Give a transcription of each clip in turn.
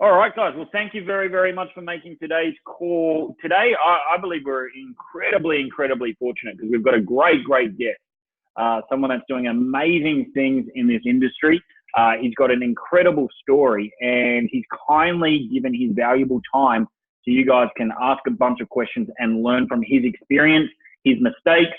All right, guys. Well, thank you very, very much for making today's call. Today, I believe we're incredibly fortunate because we've got a great guest, someone that's doing amazing things in this industry. He's got an incredible story, and he's kindly given his valuable time so you guys can ask a bunch of questions and learn from his experience, his mistakes,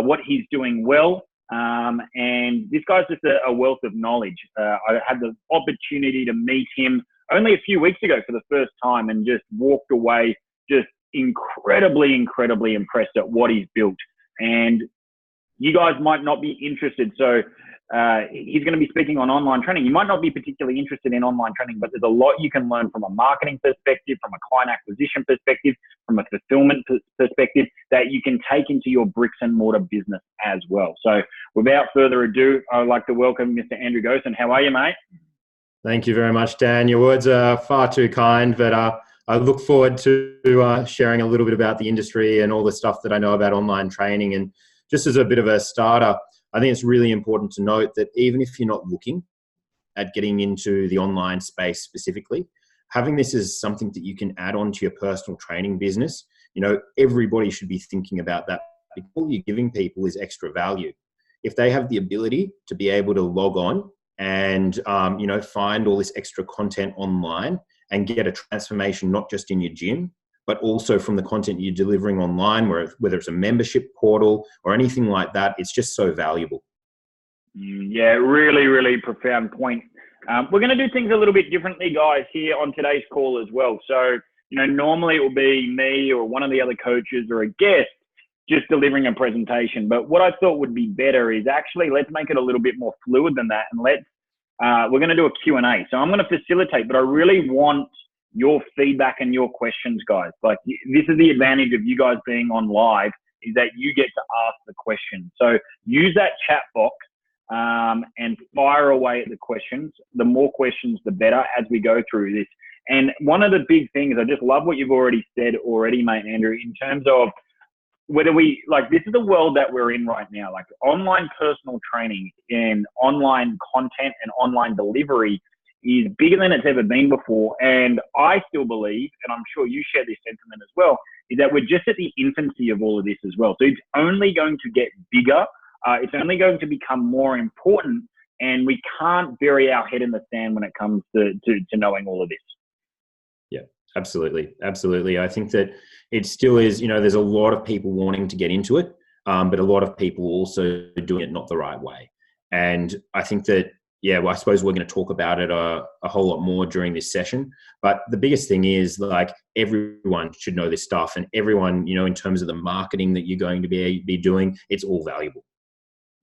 what he's doing well. And this guy's just a wealth of knowledge. I had the opportunity to meet him only a few weeks ago for the first time and just walked away just incredibly impressed at what he's built. And you guys might not be interested. So he's going to be speaking on online training. You might not be particularly interested in online training, but there's a lot you can learn from a marketing perspective, from a client acquisition perspective, from a fulfillment perspective that you can take into your bricks and mortar business as well. So without further ado, I would like to welcome Mr. Andrew Gaussen. How are you, mate? Thank you very much, Dan. Your words are far too kind, but I look forward to sharing a little bit about the industry and all the stuff that I know about online training. And just as a bit of a starter, I think it's really important to note that even if you're not looking at getting into the online space specifically, having this as something that you can add on to your personal training business, everybody should be thinking about that, because all you're giving people is extra value. If they have the ability to be able to log on and find all this extra content online and get a transformation, not just in your gym, but also from the content you're delivering online, whether it's a membership portal or anything like that, it's just so valuable. Yeah, really profound point. We're going to do things a little bit differently, guys, here on today's call as well. So, normally it will be me or one of the other coaches or a guest just delivering a presentation. But what I thought would be better is actually let's make it a little bit more fluid than that. And we're going to do a Q&A. So I'm going to facilitate, but I really want your feedback and your questions, guys. Like, this is the advantage of you guys being on live, is that you get to ask the question. So use that chat box and fire away at the questions. The more questions, the better as we go through this. And one of the big things, I just love what you've already said already, mate, Andrew, in terms of whether this is the world that we're in right now, like online personal training and online content and online delivery is bigger than it's ever been before. And I still believe, and I'm sure you share this sentiment as well, is that we're just at the infancy of all of this as well. So it's only going to get bigger. It's only going to become more important, and we can't bury our head in the sand when it comes to knowing all of this. Yeah, absolutely. I think that it still is, there's a lot of people wanting to get into it, but a lot of people also doing it not the right way. And I think that, I suppose we're going to talk about it a whole lot more during this session. But the biggest thing is, like, everyone should know this stuff, and everyone, in terms of the marketing that you're going to be doing, it's all valuable.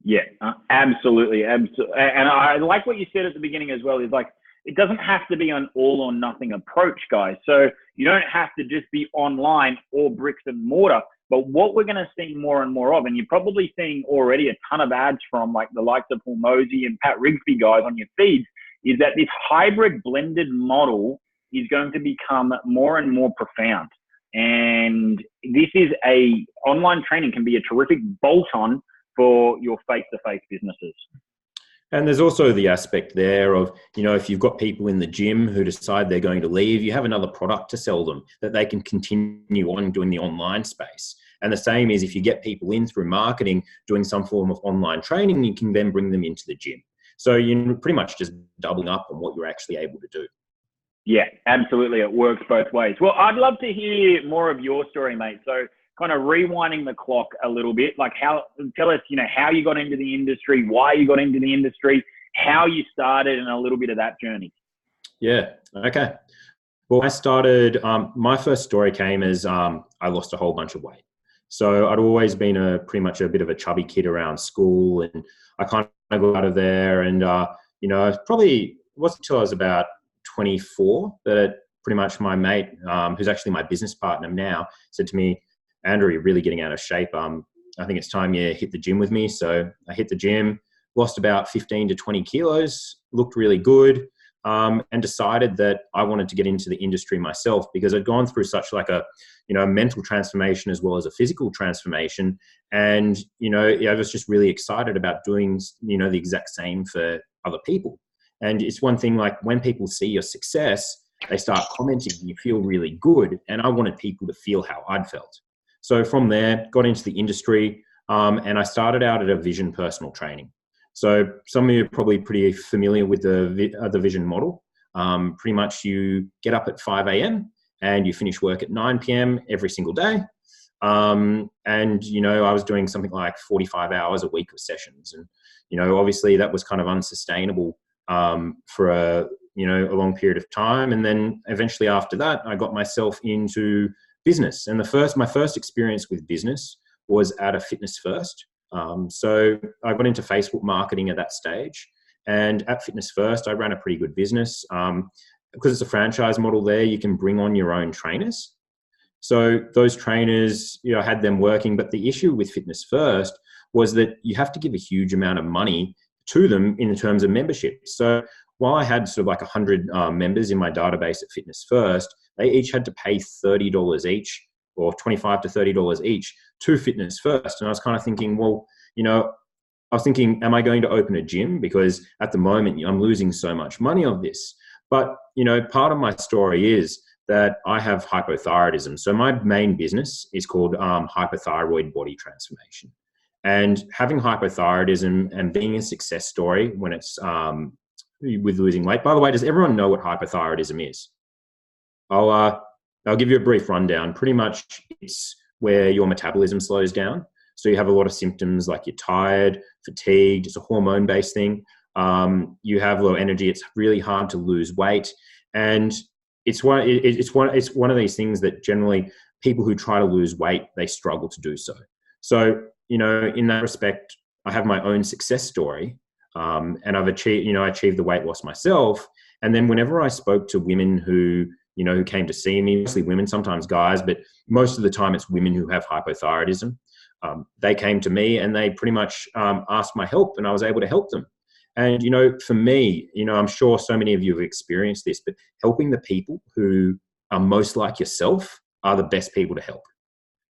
Yeah, absolutely. And I like what you said at the beginning as well, is like, it doesn't have to be an all or nothing approach, guys. So you don't have to just be online or bricks and mortar. But what we're going to see more and more of, and you're probably seeing already a ton of ads from like the likes of Paul Mosey and Pat Rigsby guys on your feeds, is that this hybrid blended model is going to become more and more profound. And online training can be a terrific bolt-on for your face-to-face businesses. And there's also the aspect there of, if you've got people in the gym who decide they're going to leave, you have another product to sell them that they can continue on doing the online space. And the same is if you get people in through marketing, doing some form of online training, you can then bring them into the gym. So you're pretty much just doubling up on what you're actually able to do. Yeah, absolutely. It works both ways. Well, I'd love to hear more of your story, mate. So kind of rewinding the clock a little bit, like tell us, how you got into the industry, why you got into the industry, how you started, and a little bit of that journey. Yeah. Okay. Well, I started, my first story came as I lost a whole bunch of weight. So I'd always been pretty much a bit of a chubby kid around school, and I kind of got out of there, and, probably wasn't until I was about 24 that pretty much my mate, who's actually my business partner now, said to me, "Andrew, you're really getting out of shape. I think it's time you hit the gym with me." So I hit the gym, lost about 15 to 20 kilos, looked really good, and decided that I wanted to get into the industry myself, because I'd gone through such like a mental transformation as well as a physical transformation. And, I was just really excited about doing, the exact same for other people. And it's one thing, like, when people see your success, They start commenting, you feel really good. And I wanted people to feel how I'd felt. So from there, got into the industry, and I started out at a Vision personal training. So some of you are probably pretty familiar with the Vision model. Pretty much you get up at 5 a.m. and you finish work at 9 p.m. every single day. And, you know, I was doing something like 45 hours a week of sessions. And, you know, obviously that was kind of unsustainable for a long period of time. And then eventually after that, I got myself into business. And my first experience with business was at a Fitness First. So I got into Facebook marketing at that stage. And at Fitness First, I ran a pretty good business. Because it's a franchise model there, you can bring on your own trainers. So those trainers, you know, I had them working. But the issue with Fitness First was that you have to give a huge amount of money to them in terms of membership. So while I had sort of like 100 members in my database at Fitness First, they each had to pay $30 each, or $25 to $30 each to Fitness First. And I was kind of thinking, well, you know, I was thinking, am I going to open a gym? Because at the moment I'm losing so much money on this. But, you know, part of my story is that I have hypothyroidism. So my main business is called Hypothyroid Body Transformation. And having hypothyroidism and being a success story when it's with losing weight. By the way, does everyone know what hypothyroidism is? I'll give you a brief rundown. Pretty much it's where your metabolism slows down. So you have a lot of symptoms like you're tired, fatigued. It's a hormone-based thing. You have low energy. It's really hard to lose weight. And it's one of these things that generally people who try to lose weight, they struggle to do so. So, you know, in that respect, I have my own success story. And I achieved the weight loss myself. And then whenever I spoke to women who came to see me, mostly women, sometimes guys, but most of the time it's women who have hypothyroidism. They came to me and they pretty much asked my help, and I was able to help them. And, you know, for me, you know, I'm sure so many of you have experienced this, but helping the people who are most like yourself are the best people to help,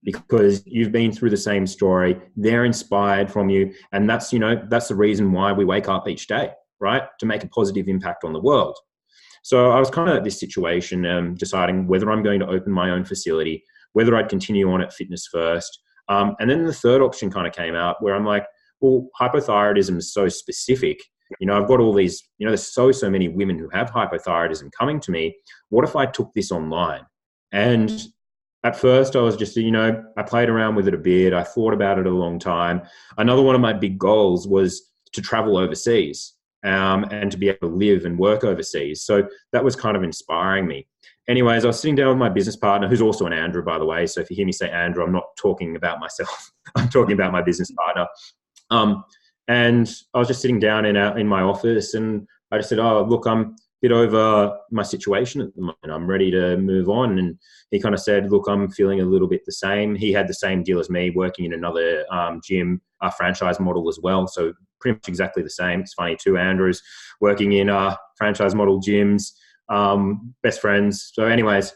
because you've been through the same story. They're inspired from you. And that's the reason why we wake up each day, right? To make a positive impact on the world. So I was kind of at this situation, deciding whether I'm going to open my own facility, whether I'd continue on at Fitness First. And then the third option kind of came out where I'm like, well, hypothyroidism is so specific. You know, I've got all these, you know, there's so many women who have hypothyroidism coming to me. What if I took this online? And at first I was just, you know, I played around with it a bit. I thought about it a long time. Another one of my big goals was to travel overseas, and to be able to live and work overseas. So that was kind of inspiring me. Anyways, I was sitting down with my business partner, who's also an Andrew, by the way. So if you hear me say Andrew, I'm not talking about myself. I'm talking about my business partner. And I was just sitting down in my office, and I just said, oh, look, I'm a bit over my situation at the moment. I'm ready to move on. And he kind of said, look, I'm feeling a little bit the same. He had the same deal as me, working in another gym, a franchise model as well. So pretty much exactly the same. It's funny, two Andrews working in franchise model gyms, best friends. So anyways,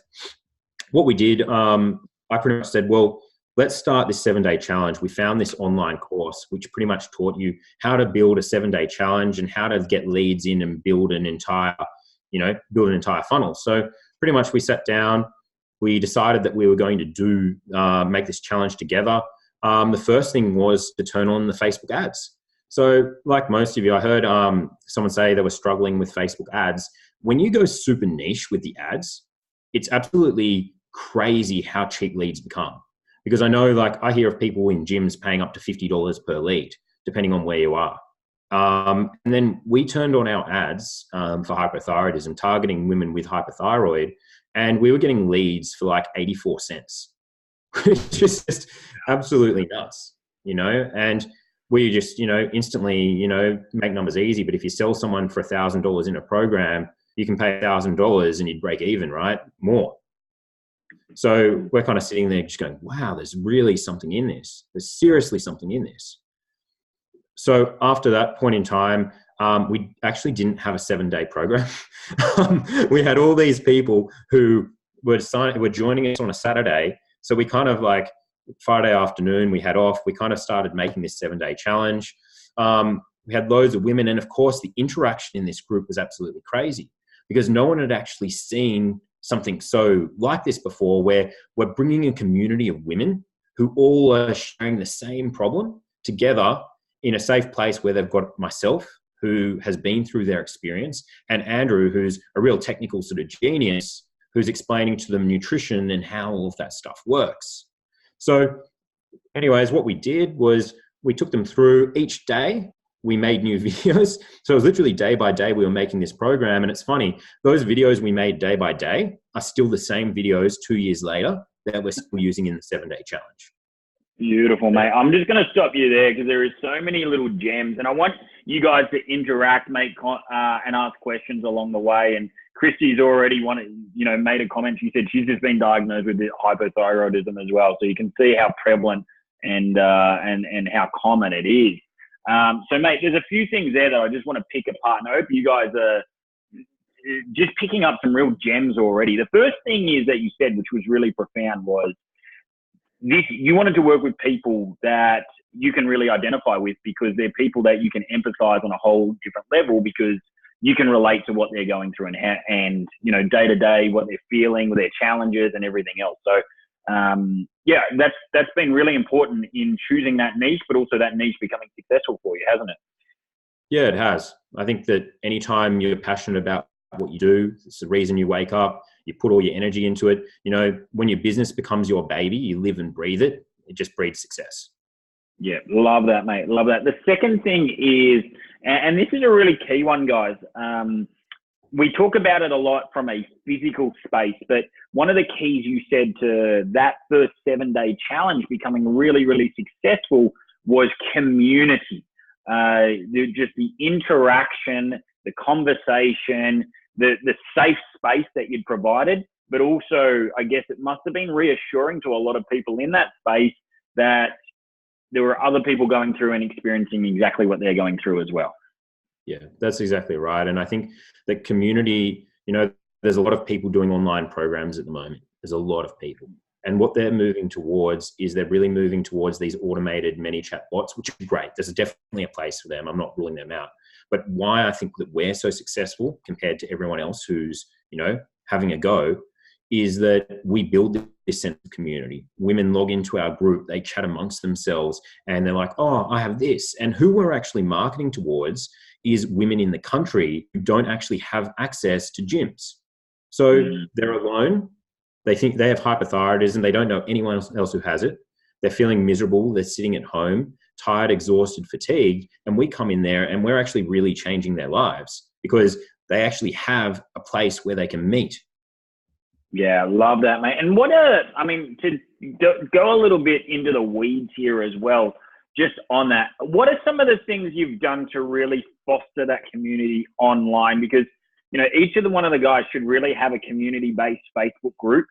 what we did, I pretty much said, well, let's start this 7-day challenge. We found this online course, which pretty much taught you how to build a 7-day challenge and how to get leads in and build an entire funnel. So pretty much we sat down, we decided that we were going to make this challenge together. The first thing was to turn on the Facebook ads. So like most of you, I heard someone say they were struggling with Facebook ads. When you go super niche with the ads, it's absolutely crazy how cheap leads become. Because I know, like, I hear of people in gyms paying up to $50 per lead, depending on where you are. And then we turned on our ads for hypothyroidism, targeting women with hypothyroid, and we were getting leads for like 84 cents, which is just absolutely nuts, you know. And we just, you know, instantly, you know, make numbers easy. But if you sell someone for $1,000 in a program, you can pay $1,000 and you'd break even, right? More. So we're kind of sitting there just going, wow, there's really something in this. There's seriously something in this. So after that point in time, we actually didn't have a 7-day program. We had all these people who were joining us on a Saturday. So we kind of, like, Friday afternoon, we had off. We kind of started making this 7-day challenge. We had loads of women. And of course, the interaction in this group was absolutely crazy. because no one had actually seen something so like this before, where we're bringing a community of women who all are sharing the same problem together in a safe place, where they've got myself, who has been through their experience, and Andrew, who's a real technical sort of genius, who's explaining to them nutrition and how all of that stuff works. So anyways, what we did was we took them through each day. We made new videos. So it was literally day by day we were making this program. And it's funny, those videos we made day by day are still the same videos 2 years later that we're still using in the 7-day challenge. Beautiful, mate. I'm just going to stop you there because there is so many little gems, and I want you guys to interact, and ask questions along the way. And Christy's already made a comment. She said she's just been diagnosed with hypothyroidism as well, so you can see how prevalent and how common it is. So, mate, there's a few things there that I just want to pick apart, and I hope you guys are just picking up some real gems already. The first thing is that you said, which was really profound, was you wanted to work with people that you can really identify with, because they're people that you can empathize on a whole different level, because you can relate to what they're going through and day to day, what they're feeling, with their challenges and everything else. So that's been really important in choosing that niche, but also that niche becoming successful for you, hasn't it? Yeah, it has. I think that anytime you're passionate about what you do, it's the reason you wake up, you put all your energy into it. When your business becomes your baby, you live and breathe it. It just breeds success. Yeah, love that, mate. Love that. The second thing is, and this is a really key one, guys. We talk about it a lot from a physical space, but one of the keys you said to that first 7-day challenge becoming really, really successful was community. Just the interaction, the conversation, the safe space that you'd provided, but also, I guess it must have been reassuring to a lot of people in that space that there were other people going through and experiencing exactly what they're going through as well. Yeah, that's exactly right. And I think the community, there's a lot of people doing online programs at the moment. There's a lot of people. And what they're moving towards is they're really moving towards these automated ManyChat bots, which is great. There's definitely a place for them. I'm not ruling them out. But why I think that we're so successful compared to everyone else who's, having a go, is that we build this sense of community. Women log into our group, they chat amongst themselves, and they're like, oh, I have this. And who we're actually marketing towards is women in the country who don't actually have access to gyms. So they're alone. They think they have hypothyroidism. They don't know anyone else who has it. They're feeling miserable. They're sitting at home, tired, exhausted, fatigued. And we come in there and we're actually really changing their lives, because they actually have a place where they can meet. Yeah, love that, mate. And to go a little bit into the weeds here as well, just on that, what are some of the things you've done to really foster that community online? Because, each of one of the guys should really have a community-based Facebook group,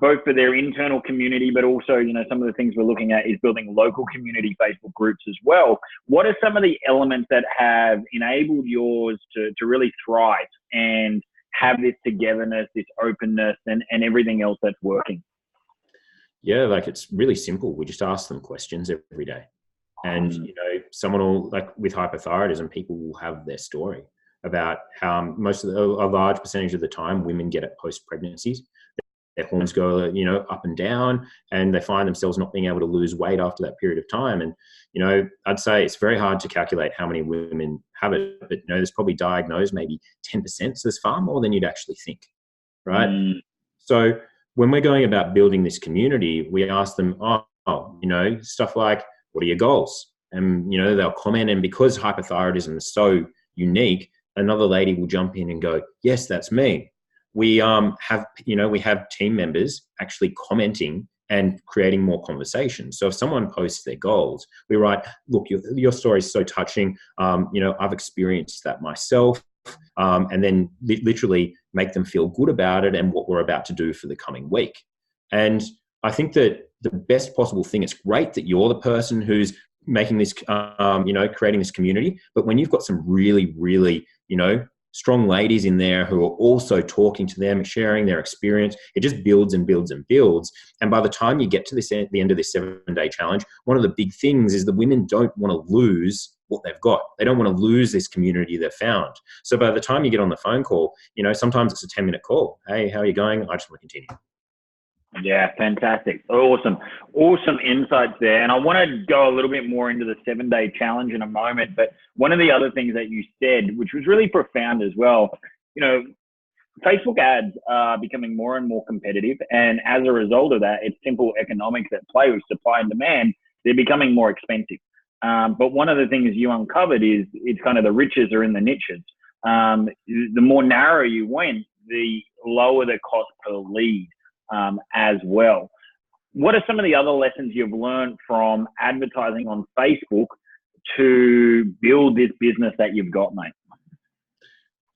both for their internal community, but also, some of the things we're looking at is building local community Facebook groups as well. What are some of the elements that have enabled yours to really thrive and have this togetherness, this openness, and everything else that's working? Yeah, it's really simple. We just ask them questions every day. And, someone will, with hypothyroidism, people will have their story about how a large percentage of the time women get it post-pregnancies. Their hormones go, up and down, and they find themselves not being able to lose weight after that period of time. And, I'd say it's very hard to calculate how many women have it, but, there's probably diagnosed maybe 10%. So there's far more than you'd actually think, right? So when we're going about building this community, we ask them, stuff like, what are your goals? And, they'll comment. And because hypothyroidism is so unique, another lady will jump in and go, yes, that's me. We have team members actually commenting and creating more conversation. So if someone posts their goals, we write, look, your story is so touching. I've experienced that myself. And then literally make them feel good about it and what we're about to do for the coming week. And I think that the best possible thing, it's great that you're the person who's making this, creating this community. But when you've got some really, really, strong ladies in there who are also talking to them, sharing their experience, it just builds and builds and builds. And by the time you get to the end of this 7-day challenge, one of the big things is the women don't want to lose what they've got. They don't want to lose this community they've found. So by the time you get on the phone call, you know, sometimes it's a 10-minute call. Hey, how are you going? I just want to continue. Yeah, fantastic. Awesome. Awesome insights there. And I want to go a little bit more into the 7-day challenge in a moment. But one of the other things that you said, which was really profound as well, you know, Facebook ads are becoming more and more competitive. And as a result of that, it's simple economics at play with supply and demand. They're becoming more expensive. But one of the things you uncovered is it's kind of the riches are in the niches. The more narrow you went, the lower the cost per lead. As well. What are some of the other lessons you've learned from advertising on Facebook to build this business that you've got, mate?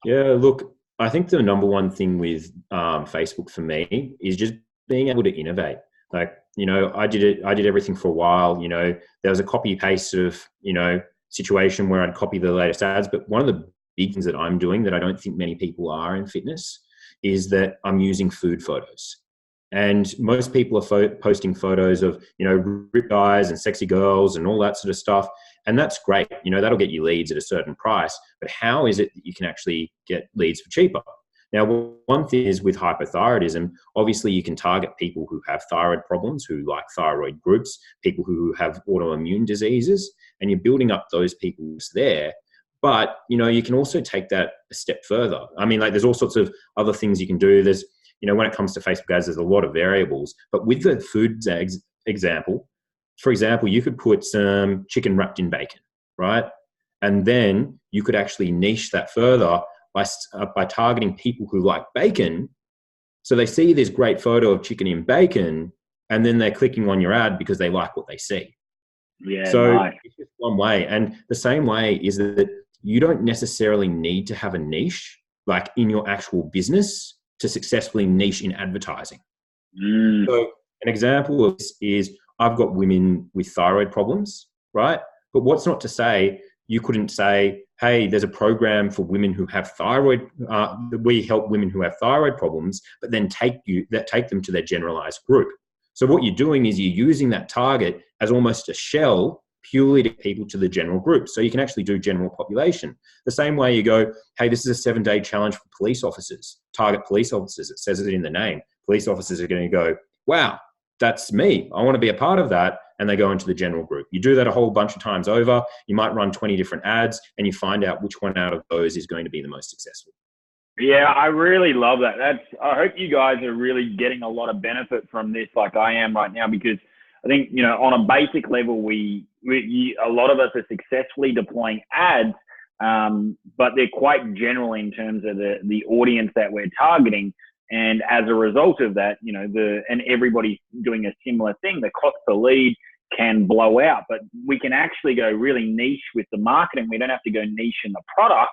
Yeah, look, I think the number one thing with Facebook for me is just being able to innovate. Like, you know, I did everything for a while. You know, there was a copy paste sort of, you know, situation where I'd copy the latest ads. But one of the big things that I'm doing that I don't think many people are in fitness is that I'm using food photos. And most people are posting photos of, you know, ripped guys and sexy girls and all that sort of stuff. And that's great. You know, that'll get you leads at a certain price. But how is it that you can actually get leads for cheaper? Now, one thing is with hypothyroidism, obviously you can target people who have thyroid problems, who like thyroid groups, people who have autoimmune diseases, and you're building up those people there. But, you know, you can also take that a step further. I mean, like there's all sorts of other things you can do. There's, you know, when it comes to Facebook ads, there's a lot of variables. But with the food example, for example, you could put some chicken wrapped in bacon, right? And then you could actually niche that further by targeting people who like bacon. So they see this great photo of chicken in bacon, and then they're clicking on your ad because they like what they see. Yeah. So nice. it's just one way. And the same way is that you don't necessarily need to have a niche, like in your actual business, to successfully niche in advertising. So an example of this is I've got women with thyroid problems, right? But what's not to say you couldn't say, hey, there's a program for women who have thyroid, we help women who have thyroid problems, but then take them to their generalized group. So what you're doing is you're using that target as almost a shell purely to people to the general group. So you can actually do general population. The same way you go, hey, this is a 7-day challenge for police officers, target police officers. It says it in the name. Police officers are going to go, wow, that's me. I want to be a part of that. And they go into the general group. You do that a whole bunch of times over. You might run 20 different ads and you find out which one out of those is going to be the most successful. Yeah, I really love that. I hope you guys are really getting a lot of benefit from this like I am right now, because I think, you know, on a basic level, a lot of us are successfully deploying ads, but they're quite general in terms of the audience that we're targeting. And as a result of that, you know, and everybody's doing a similar thing, the cost per lead can blow out, but we can actually go really niche with the marketing. We don't have to go niche in the product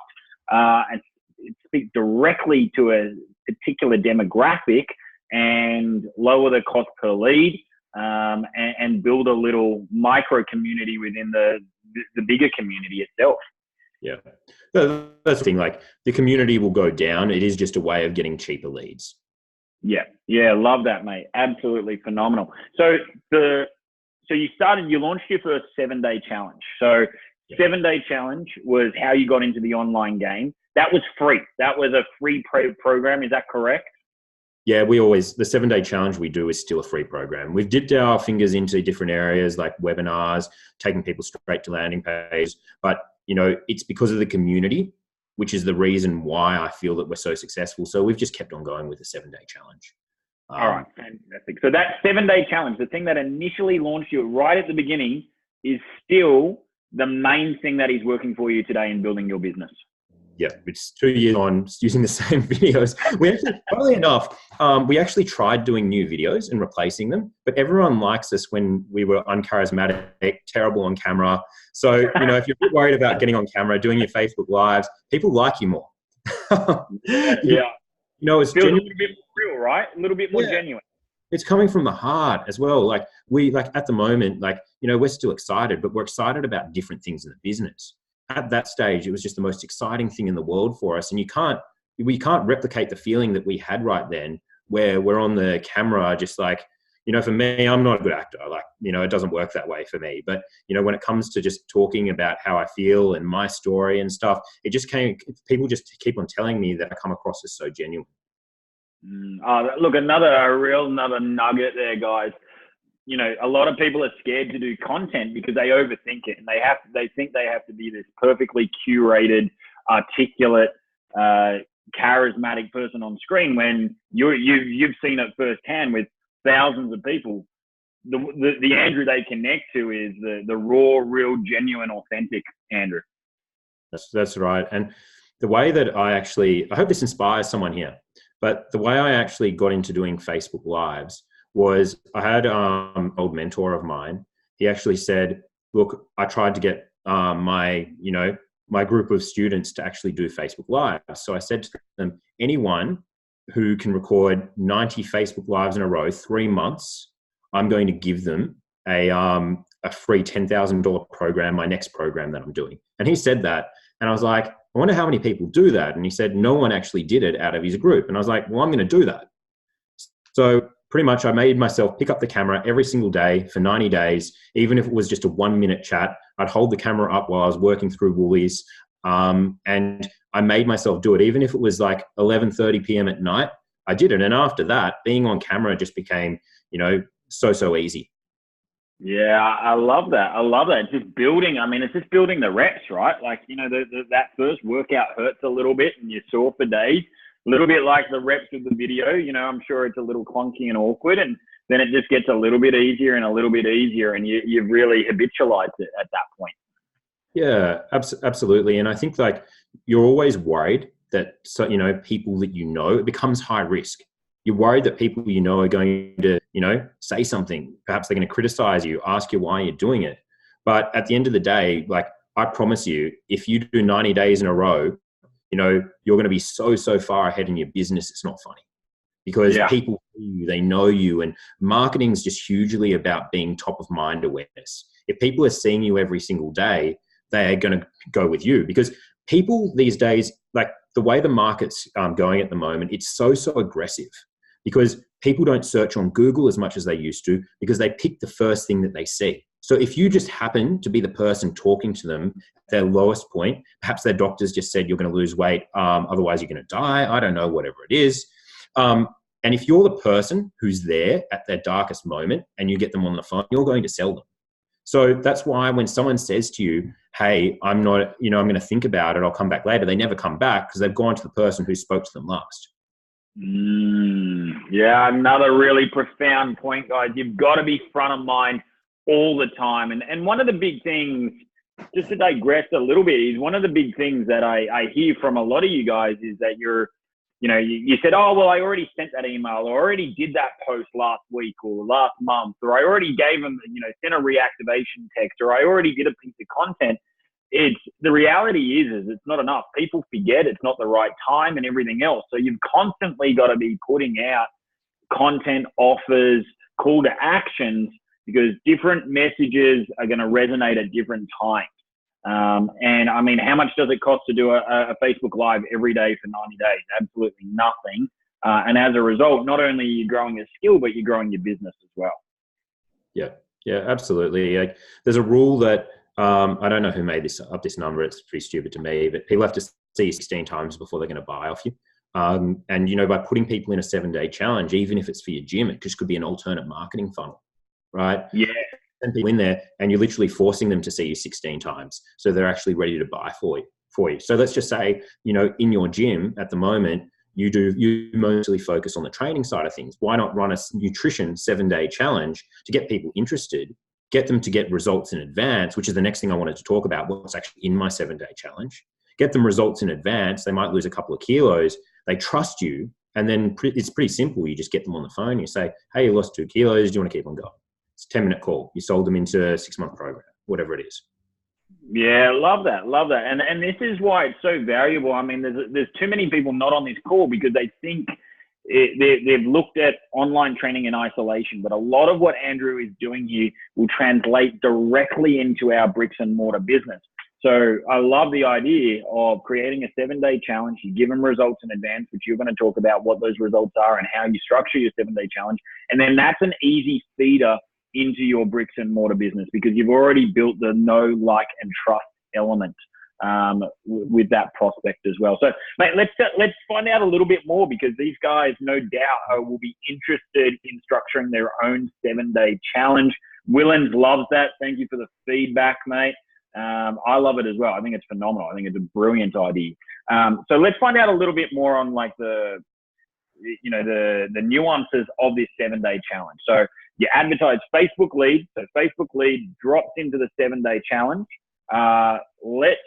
and speak directly to a particular demographic and lower the cost per lead. And build a little micro community within the bigger community itself. Yeah, that's the thing. Like the community will go down. It is just a way of getting cheaper leads. Yeah, love that, mate. Absolutely phenomenal. So you launched your first 7-day challenge. So 7-day challenge was how you got into the online game. That was free. That was a free program. Is that correct? Yeah, the 7-day challenge we do is still a free program. We've dipped our fingers into different areas like webinars, taking people straight to landing pages. But, you know, it's because of the community, which is the reason why I feel that we're so successful. So we've just kept on going with the 7-day challenge. All right, fantastic. So that 7-day challenge, the thing that initially launched you right at the beginning, is still the main thing that is working for you today in building your business. Yeah, it's 2 years on using the same videos. We actually, funnily enough, we actually tried doing new videos and replacing them, but everyone likes us when we were uncharismatic, terrible on camera. So, you know, if you're worried about getting on camera, doing your Facebook Lives, people like you more. Yeah. You know, it's feels a little bit more real, right? A little bit more genuine. It's coming from the heart as well. Like at the moment, like, you know, we're still excited, but we're excited about different things in the business. At that stage, it was just the most exciting thing in the world for us. And we can't replicate the feeling that we had right then, where we're on the camera, just like, for me, I'm not a good actor. Like, it doesn't work that way for me. But, when it comes to just talking about how I feel and my story and stuff, people just keep on telling me that I come across as so genuine. Look, another nugget there, guys. A lot of people are scared to do content because they overthink it, and they think they have to be this perfectly curated, articulate, charismatic person on screen. When you've seen it firsthand with thousands of people, the Andrew they connect to is the raw, real, genuine, authentic Andrew. That's right. And the way that I hope this inspires someone here, but the way I actually got into doing Facebook Lives was I had an old mentor of mine. He actually said, look, I tried to get my group of students to actually do Facebook Lives. So I said to them, anyone who can record 90 Facebook Lives in a row, 3 months, I'm going to give them a free $10,000 program, my next program that I'm doing. And he said that. And I was like, I wonder how many people do that. And he said, no one actually did it out of his group. And I was like, well, I'm going to do that. So pretty much I made myself pick up the camera every single day for 90 days. Even if it was just a 1-minute chat, I'd hold the camera up while I was working through Woolies. And I made myself do it. Even if it was like 11:30 p.m. at night, I did it. And after that, being on camera just became, so easy. Yeah, I love that. It's just building. It's just building the reps, right? Like, that first workout hurts a little bit and you're sore for days. A little bit like the reps with the video. I'm sure it's a little clunky and awkward, and then it just gets a little bit easier and a little bit easier, and you've really habitualized it at that point. Yeah, absolutely. And I think like you're always worried that, people that it becomes high risk. You're worried that people are going to, say something. Perhaps they're going to criticize you, ask you why you're doing it. But at the end of the day, like I promise you, if you do 90 days in a row, you're going to be so far ahead in your business. It's not funny because people see you, they know you, and marketing is just hugely about being top of mind awareness. If people are seeing you every single day, they are going to go with you because people these days, like the way the market's going at the moment, it's so aggressive because people don't search on Google as much as they used to because they pick the first thing that they see. So if you just happen to be the person talking to them at their lowest point, perhaps their doctors just said you're going to lose weight, otherwise you're going to die, I don't know, whatever it is. And if you're the person who's there at their darkest moment and you get them on the phone, you're going to sell them. So that's why when someone says to you, hey, I'm not, I'm going to think about it, I'll come back later, they never come back because they've gone to the person who spoke to them last. Yeah, another really profound point, guys. You've got to be front of mind all the time. And one of the big things, just to digress a little bit, is one of the big things that I hear from a lot of you guys is that you said, oh, well, I already sent that email, or I already did that post last week or last month, or I already gave them, sent a reactivation text, or I already did a piece of content. The reality is it's not enough. People forget it's not the right time and everything else. So you've constantly got to be putting out content, offers, call to actions, because different messages are going to resonate at different times. And how much does it cost to do a Facebook Live every day for 90 days? Absolutely nothing. And as a result, not only are you growing your skill, but you're growing your business as well. Yeah, absolutely. Like, there's a rule that, I don't know who made this number. It's pretty stupid to me, but people have to see you 16 times before they're going to buy off you. And, by putting people in a 7-day challenge, even if it's for your gym, it just could be an alternate marketing funnel, right? Yeah. Send people in there and you're literally forcing them to see you 16 times. So they're actually ready to buy for you. So let's just say, in your gym at the moment, you mostly focus on the training side of things. Why not run a nutrition 7-day challenge to get people interested, get them to get results in advance, which is the next thing I wanted to talk about, what's actually in my 7-day challenge. Get them results in advance. They might lose a couple of kilos. They trust you. And then it's pretty simple. You just get them on the phone. You say, hey, you lost 2 kilos. Do you want to keep on going? It's a 10-minute call. You sold them into a 6-month program, whatever it is. Yeah, love that. And this is why it's so valuable. There's too many people not on this call because they think they've looked at online training in isolation, but a lot of what Andrew is doing here will translate directly into our bricks and mortar business. So I love the idea of creating a 7-day challenge. You give them results in advance, which you're going to talk about what those results are and how you structure your 7-day challenge. And then that's an easy feeder into your bricks and mortar business because you've already built the know, like, and trust element with that prospect as well. So, mate, let's find out a little bit more because these guys, no doubt, will be interested in structuring their own 7-day challenge. Willens loves that. Thank you for the feedback, mate. I love it as well. I think it's phenomenal. I think it's a brilliant idea. So let's find out a little bit more on like the nuances of this 7-day challenge. So you advertise Facebook lead. So Facebook lead drops into the 7-day challenge. Let's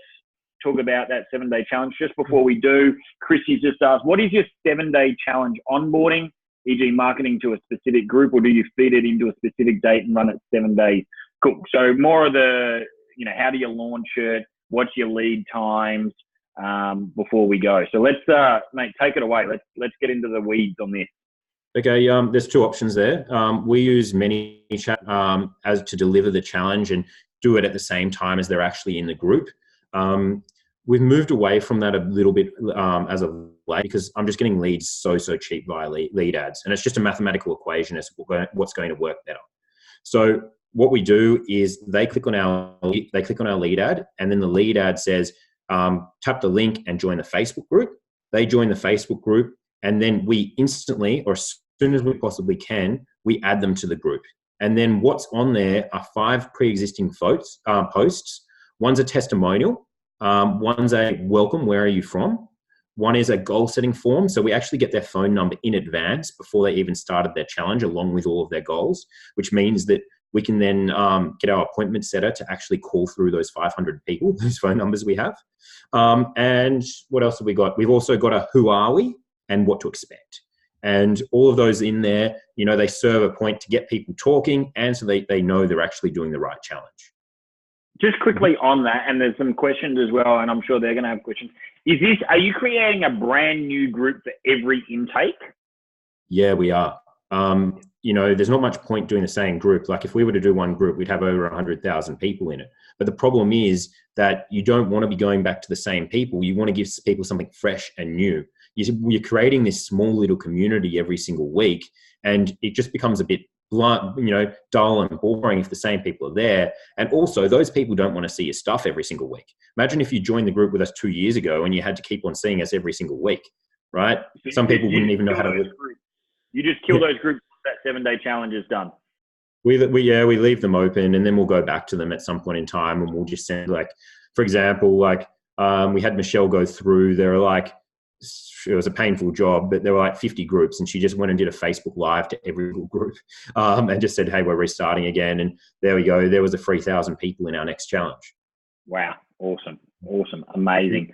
talk about that 7-day challenge. Just before we do, Chrissy's just asked, what is your 7-day challenge onboarding, e.g. marketing to a specific group, or do you feed it into a specific date and run it 7 days? Cool. So more of the, how do you launch it? What's your lead times before we go? So let's, mate, take it away. Let's get into the weeds on this. Okay, there's 2 options there. We use ManyChat as to deliver the challenge and do it at the same time as they're actually in the group. We've moved away from that a little bit as of late because I'm just getting leads so cheap via lead ads, and it's just a mathematical equation as to what's going to work better. So what we do is they click on our lead ad, and then the lead ad says, tap the link and join the Facebook group. They join the Facebook group, and then we instantly, or as soon as we possibly can, we add them to the group. And then what's on there are 5 pre-existing posts. One's a testimonial. One's a welcome, where are you from? One is a goal setting form. So we actually get their phone number in advance before they even started their challenge, along with all of their goals, which means that we can then get our appointment setter to actually call through those 500 people, whose phone numbers we have. And what else have we got? We've also got a who are we and what to expect. And all of those in there, they serve a point to get people talking, and so they know they're actually doing the right challenge. Just quickly on that, and there's some questions as well, and I'm sure they're going to have questions. Are you creating a brand new group for every intake? Yeah, we are. There's not much point doing the same group. Like if we were to do one group, we'd have over 100,000 people in it. But the problem is that you don't want to be going back to the same people. You want to give people something fresh and new. You're creating this small little community every single week, and it just becomes a bit blunt, dull and boring if the same people are there. And also, those people don't want to see your stuff every single week. Imagine if you joined the group with us 2 years ago and you had to keep on seeing us every single week, right? Some people wouldn't even know how to live. You just kill those groups. That 7-day challenge is done. We leave them open, and then we'll go back to them at some point in time, and we'll just send, like, for example, like we had Michelle go through. There were like, it was a painful job, but there were like 50 groups, and she just went and did a Facebook Live to every group and just said, hey, we're restarting again. And there we go. There was 3,000 people in our next challenge. Wow. Awesome. Amazing.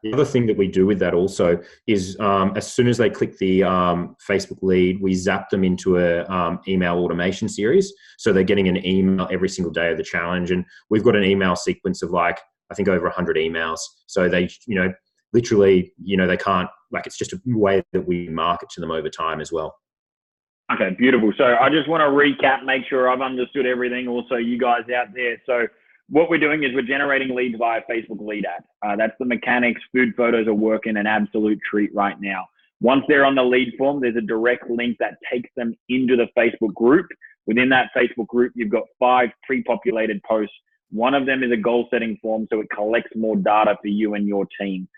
The other thing that we do with that also is as soon as they click the Facebook lead, we zap them into a email automation series. So they're getting an email every single day of the challenge. And we've got an email sequence of I think over 100 emails. So they, literally, they can't, it's just a way that we market to them over time as well. Okay, beautiful. So I just want to recap, make sure I've understood everything. Also, you guys out there. So what we're doing is we're generating leads via Facebook lead ad. That's the mechanics. Food photos are working an absolute treat right now. Once they're on the lead form, there's a direct link that takes them into the Facebook group. Within that Facebook group, you've got 5 pre-populated posts. One of them is a goal setting form, so it collects more data for you and your team.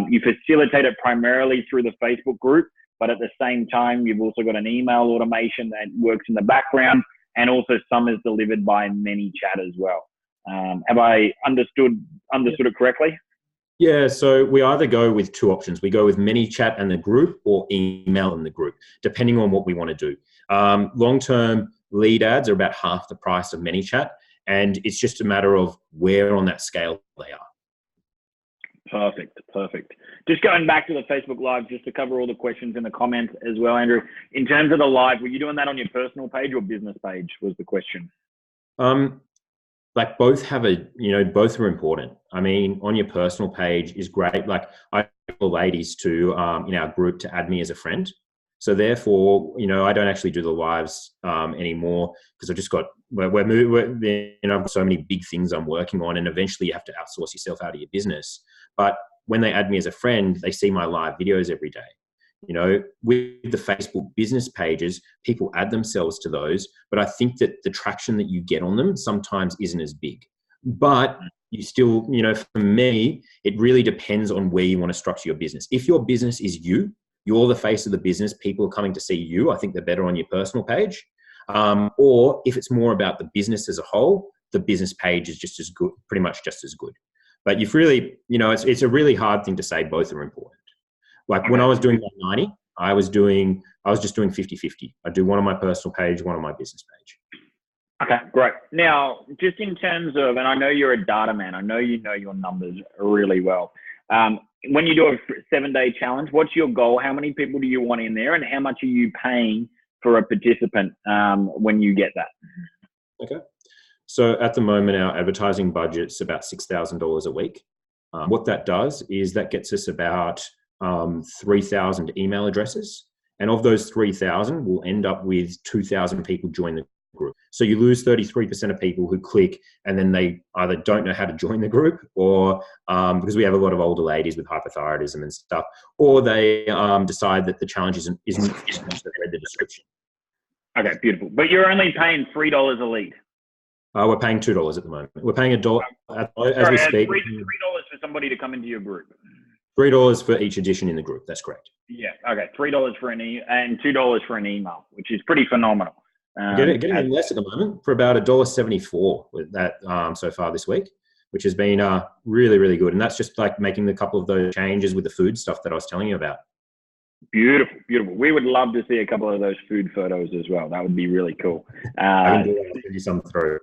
You facilitate it primarily through the Facebook group, but at the same time, you've also got an email automation that works in the background, and also some is delivered by ManyChat as well. Have I understood it correctly? Yeah, so we either go with 2 options. We go with ManyChat and the group, or email in the group, depending on what we want to do. Long-term lead ads are about half the price of ManyChat, and it's just a matter of where on that scale they are. Perfect. Just going back to the Facebook Live, just to cover all the questions in the comments as well, Andrew. In terms of the live, were you doing that on your personal page or business page was the question? Both have both are important. I mean, on your personal page is great. Like I tell ladies to, in our group to add me as a friend. So therefore, I don't actually do the lives anymore because I've just got, I've got so many big things I'm working on, and eventually you have to outsource yourself out of your business. But when they add me as a friend, they see my live videos every day. With the Facebook business pages, people add themselves to those, but I think that the traction that you get on them sometimes isn't as big. But you still, for me, it really depends on where you want to structure your business. If your business is you're the face of the business, people are coming to see you, I think they're better on your personal page. Or if it's more about the business as a whole, the business page is just as good, pretty much just as good. But you've really, it's a really hard thing to say both are important. Like when I was doing 90, I was just doing 50-50. I do one on my personal page, one on my business page. Okay, great. Now, just in terms of, and I know you're a data man, I know you know your numbers really well. When you do a 7-day challenge, what's your goal? How many people do you want in there, and how much are you paying for a participant when you get that? Okay. So at the moment, our advertising budget's about $6,000 a week. What that does is that gets us about 3,000 email addresses. And of those 3,000, we'll end up with 2,000 people join the group. So you lose 33% of people who click, and then they either don't know how to join the group, or because we have a lot of older ladies with hypothyroidism and stuff, or they decide that the challenge isn't once they've read the description. Okay, beautiful. But you're only paying $3 a lead. We're paying $2 at the moment. We're paying $1 as we speak. $3 for somebody to come into your group. $3 for each edition in the group. That's correct. Yeah. Okay. $3 for and $2 for an email, which is pretty phenomenal. Getting in less at the moment for about $1.74 with that so far this week, which has been really, really good. And that's just like making a couple of those changes with the food stuff that I was telling you about. Beautiful, beautiful. We would love to see a couple of those food photos as well. That would be really cool. I can do that. I'll send you some through.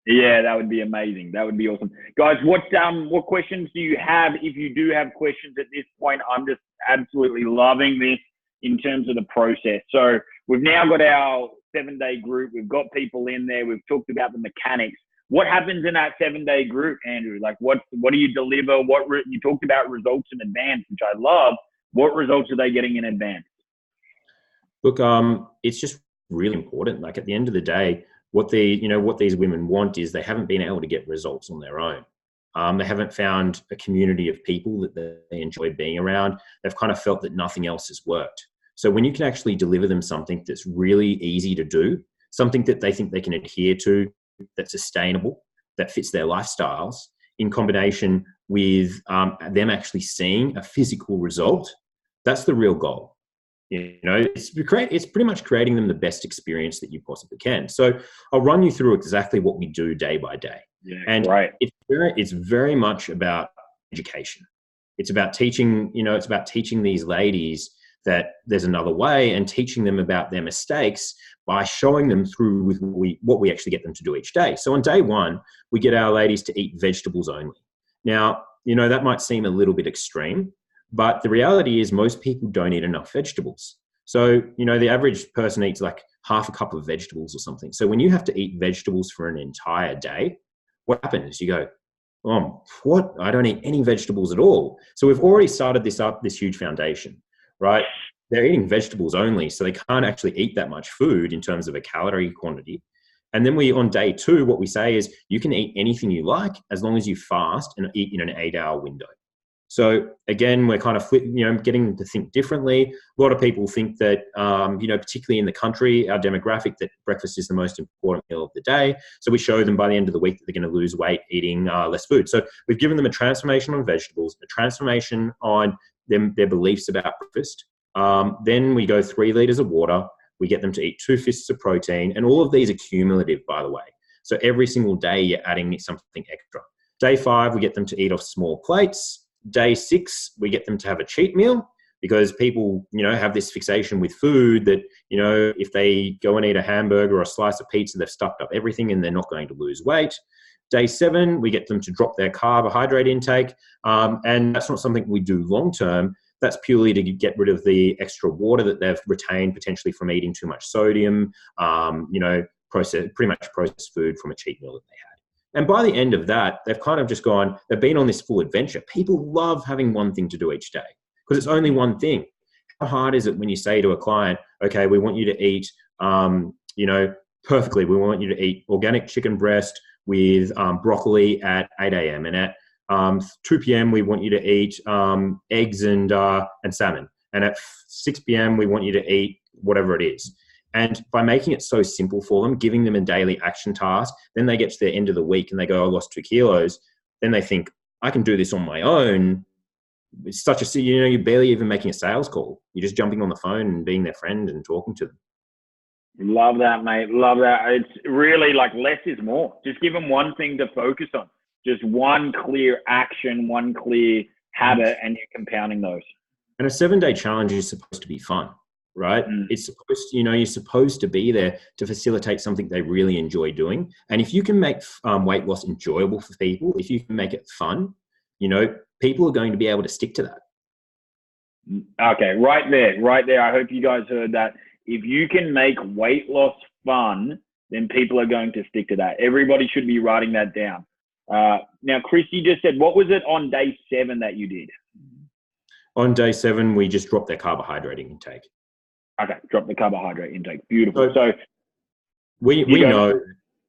Yeah, that would be amazing. That would be awesome. Guys, what questions do you have? If you do have questions at this point, I'm just absolutely loving this in terms of the process. So we've now got our 7-day group. We've got people in there. We've talked about the mechanics. What happens in that 7-day group, Andrew? Like what do you deliver? You talked about results in advance, which I love. What results are they getting in advance? Look, it's just really important. Like at the end of the day, what these women want is they haven't been able to get results on their own. They haven't found a community of people that they enjoy being around. They've kind of felt that nothing else has worked. So when you can actually deliver them something that's really easy to do, something that they think they can adhere to, that's sustainable, that fits their lifestyles, in combination with them actually seeing a physical result, that's the real goal. It's pretty much creating them the best experience that you possibly can. So I'll run you through exactly what we do day by day. Yeah, and right. It's very much about education. It's about teaching, it's about teaching these ladies that there's another way, and teaching them about their mistakes by showing them through with what we actually get them to do each day. So on day 1, we get our ladies to eat vegetables only. Now, that might seem a little bit extreme, but the reality is most people don't eat enough vegetables. So, the average person eats like half a cup of vegetables or something. So when you have to eat vegetables for an entire day, what happens? You go, oh, what? I don't eat any vegetables at all. So we've already started this huge foundation, right? They're eating vegetables only, so they can't actually eat that much food in terms of a calorie quantity. And then on day 2, what we say is you can eat anything you like as long as you fast and eat in an 8-hour window. So again, we're kind of getting them to think differently. A lot of people think that, particularly in the country, our demographic, that breakfast is the most important meal of the day. So we show them by the end of the week that they're going to lose weight eating less food. So we've given them a transformation on vegetables, a transformation on their beliefs about breakfast. Then we go 3 liters of water. We get them to eat 2 fists of protein. And all of these are cumulative, by the way. So every single day you're adding something extra. Day 5, we get them to eat off small plates. Day 6, we get them to have a cheat meal, because people, have this fixation with food that, if they go and eat a hamburger or a slice of pizza, they've stuffed up everything and they're not going to lose weight. Day 7, we get them to drop their carbohydrate intake. And that's not something we do long term. That's purely to get rid of the extra water that they've retained potentially from eating too much sodium, pretty much processed food from a cheat meal that they had. And by the end of that, they've kind of just they've been on this full adventure. People love having one thing to do each day because it's only one thing. hard is it when you say to a client, okay, we want you to eat, perfectly. We want you to eat organic chicken breast with broccoli at 8 a.m. and at 2 p.m. we want you to eat eggs and salmon. And at 6 p.m. we want you to eat whatever it is. And by making it so simple for them, giving them a daily action task, then they get to the end of the week and they go, I lost 2 kilos. Then they think, I can do this on my own. It's such a, you're barely even making a sales call. You're just jumping on the phone and being their friend and talking to them. Love that, mate. Love that. It's really like less is more. Just give them one thing to focus on. Just one clear action, one clear habit, and you're compounding those. And a 7-day challenge is supposed to be fun, right? It's supposed to, you're supposed to be there to facilitate something they really enjoy doing. And if you can make weight loss enjoyable for people, if you can make it fun, people are going to be able to stick to that. Okay, right there. I hope you guys heard that. If you can make weight loss fun, then people are going to stick to that. Everybody should be writing that down. Now, Chris, you just said, what was it on day 7 that you did? On day 7, we just dropped their carbohydrate intake. Okay, drop the carbohydrate intake. Beautiful. So we know,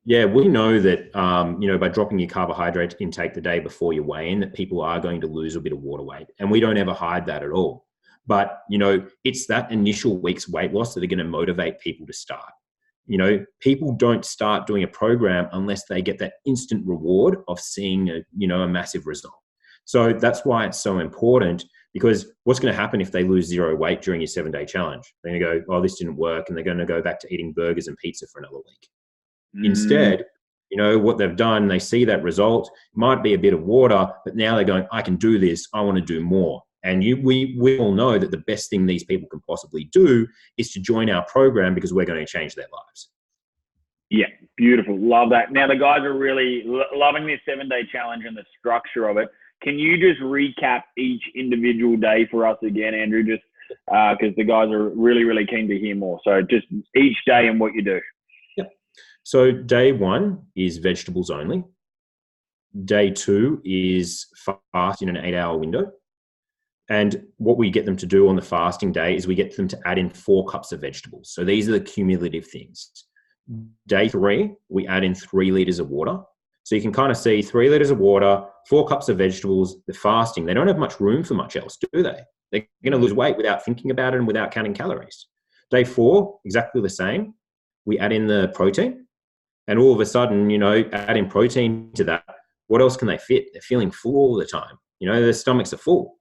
we know that, by dropping your carbohydrate intake the day before you weigh in, that people are going to lose a bit of water weight. And we don't ever hide that at all. But, it's that initial week's weight loss that are going to motivate people to start. People don't start doing a program unless they get that instant reward of seeing a massive result. So that's why it's so important, because what's going to happen if they lose 0 weight during your 7-day challenge? They're going to go, oh, this didn't work. And they're going to go back to eating burgers and pizza for another week. Instead, what they've done, they see that result, might be a bit of water, but now they're going, I can do this. I want to do more. And we all know that the best thing these people can possibly do is to join our program, because we're going to change their lives. Yeah, beautiful. Love that. Now, the guys are really loving this 7-day challenge and the structure of it. Can you just recap each individual day for us again, Andrew, just because the guys are really, really keen to hear more. So just each day and what you do. Yep. So day 1 is vegetables only. Day 2 is fast in an 8-hour window. And what we get them to do on the fasting day is we get them to add in 4 cups of vegetables. So these are the cumulative things. Day 3, we add in 3 liters of water. So you can kind of see 3 liters of water, 4 cups of vegetables, the fasting. They don't have much room for much else, do they? They're going to lose weight without thinking about it and without counting calories. Day 4, exactly the same. We add in the protein. And all of a sudden, adding protein to that, what else can they fit? They're feeling full all the time. Their stomachs are full.